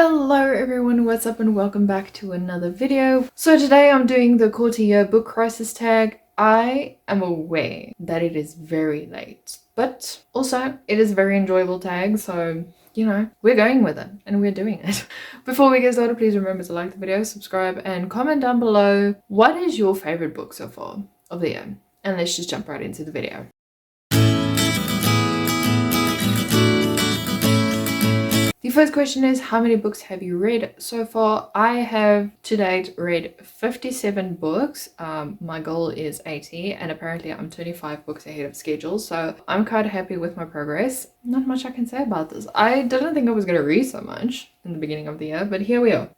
Hello everyone, what's up and welcome back to another video. So today I'm doing the quarter year book crisis tag. I am aware that it is very late, but also it is a very enjoyable tag, so you know, we're going with it and we're doing it. Before we get started, please remember to like the video, subscribe and comment down below what is your favorite book so far of the year, and let's just jump right into the video. The first question is, how many books have you read so far? I have to date read 57 books. My goal is 80 and apparently I'm 25 books ahead of schedule, so I'm quite happy with my progress. Not much I can say about this. I didn't think I was going to read so much in the beginning of the year, but here we are.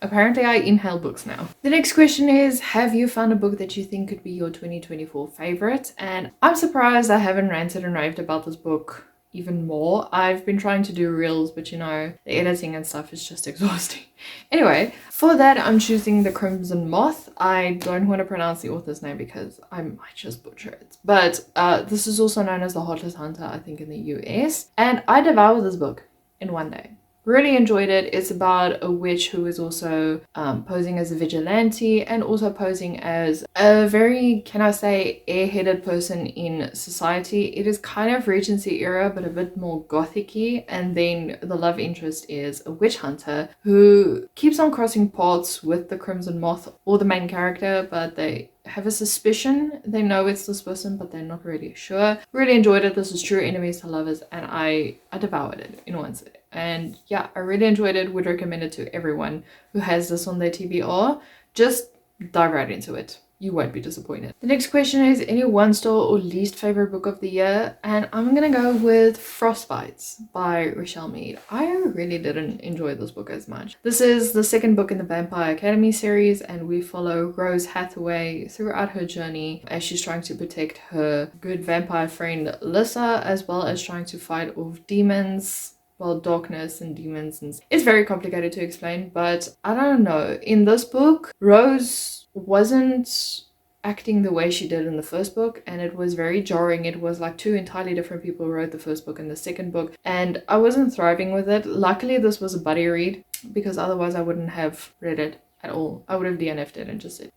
Apparently I inhale books now. The next question is, have you found a book that you think could be your 2024 favorite? And I'm surprised I haven't ranted and raved about this book even more. I've been trying to do reels, but you know, the editing and stuff is just exhausting. Anyway, for that I'm choosing The Crimson Moth. I don't want to pronounce the author's name because I might just butcher it, but this is also known as The Heartless Hunter, I think, in the US, and I devoured this book in one day. Really enjoyed it. It's about a witch who is also posing as a vigilante and also posing as a very, can I say, airheaded person in society. It is kind of Regency era, but a bit more gothic-y. And then the love interest is a witch hunter who keeps on crossing paths with the Crimson Moth or the main character, but they have a suspicion. They know it's this person, but they're not really sure. Really enjoyed it. This is true enemies to lovers, and I devoured it in one sitting. And yeah, I really enjoyed it. Would recommend it to everyone who has this on their TBR. Just dive right into it. You won't be disappointed. The next question is, any one star or least favorite book of the year? And I'm gonna go with Frostbites by Rochelle Mead. I really didn't enjoy this book as much. This is the second book in the Vampire Academy series, and we follow Rose Hathaway throughout her journey as she's trying to protect her good vampire friend Lissa, as well as trying to fight off demons. Well, darkness and demons, and it's very complicated to explain, but I don't know. In this book, Rose wasn't acting the way she did in the first book, and it was very jarring. It was like two entirely different people wrote the first book and the second book, and I wasn't thriving with it. Luckily, this was a buddy read, because otherwise I wouldn't have read it at all. I would have DNF'd it and just said.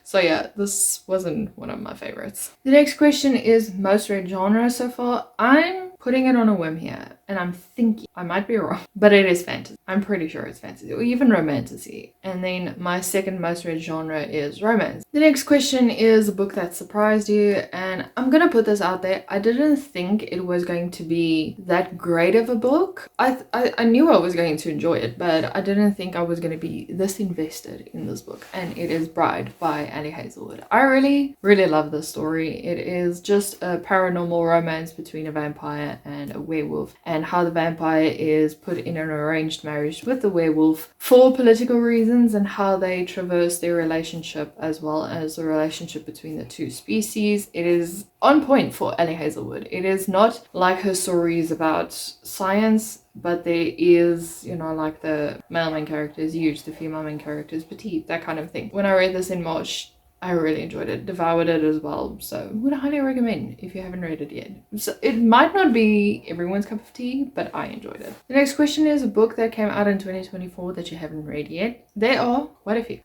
So yeah, this wasn't one of my favorites. The next question is most read genre so far. I'm putting it on a whim here, and I'm thinking, I might be wrong, but it is fantasy. I'm pretty sure it's fantasy, or even romantasy. And then my second most read genre is romance. The next question is a book that surprised you, and I'm gonna put this out there. I didn't think it was going to be that great of a book. I knew I was going to enjoy it, but I didn't think I was going to be this invested in this book, and it is Bride by Ali Hazelwood. I really love this story. It is just a paranormal romance between a vampire and a werewolf, and how the vampire is put in an arranged marriage with the werewolf for political reasons, and how they traverse their relationship as well as the relationship between the two species. It is on point for Ali Hazelwood. It is not like her stories about science, but there is, you know, like the male main character is huge, the female main character is petite, that kind of thing. When I read this in March, I really enjoyed it, devoured it as well, so would highly recommend if you haven't read it yet. So it might not be everyone's cup of tea, but I enjoyed it. The next question is a book that came out in 2024 that you haven't read yet. There are quite a few.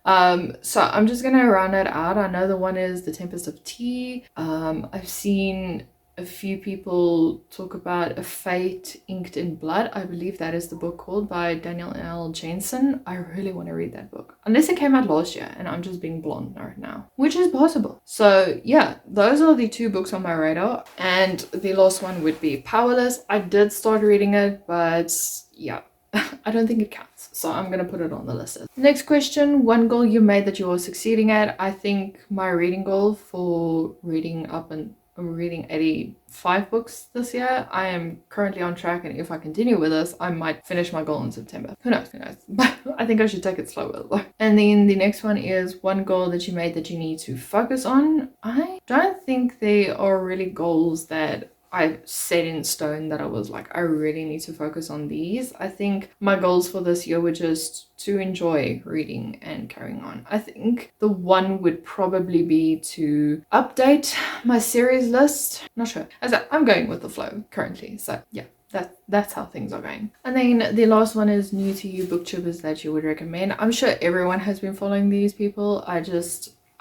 So I'm just gonna round it out. I know the one is The Tempest of Tea. I've seen a few people talk about A Fate Inked in Blood. I believe that is the book called, by Daniel L. Jensen. I really want to read that book. Unless it came out last year and I'm just being blonde right now, which is possible. So yeah, those are the two books on my radar. And the last one would be Powerless. I did start reading it, but yeah, I don't think it counts, so I'm gonna put it on the list. Next question, one goal you made that you are succeeding at. I think my reading goal for reading I'm reading 85 books this year. I am currently on track, and if I continue with this, I might finish my goal in September. Who knows? But I think I should take it slower though. And then the next one is one goal that you made that you need to focus on. I don't think there are really goals that I set in stone that I was like, I really need to focus on these. I think my goals for this year were just to enjoy reading and carrying on. I think the one would probably be to update my series list. Not sure. As I'm going with the flow currently, so yeah. that's how things are going. And then the last one is new to you booktubers that you would recommend. I'm sure everyone has been following these people. I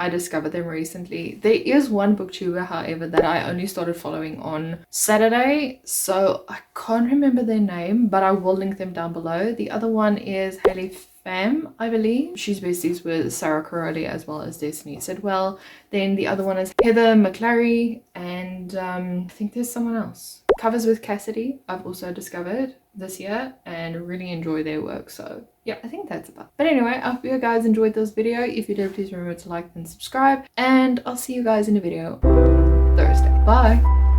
discovered them recently. There is one booktuber, however, that I only started following on Saturday, so I can't remember their name, but I will link them down below. The other one is Haley Pham, I believe. She's besties with Sarah Caroli as well as Destiny Sidwell. Then the other one is Heather McClary, and I think there's someone else. Covers with Cassidy, I've also discovered this year and really enjoy their work. So yeah, I think that's about it. But anyway, I hope you guys enjoyed this video. If you did, please remember to like and subscribe, and I'll see you guys in a video on Thursday. Bye.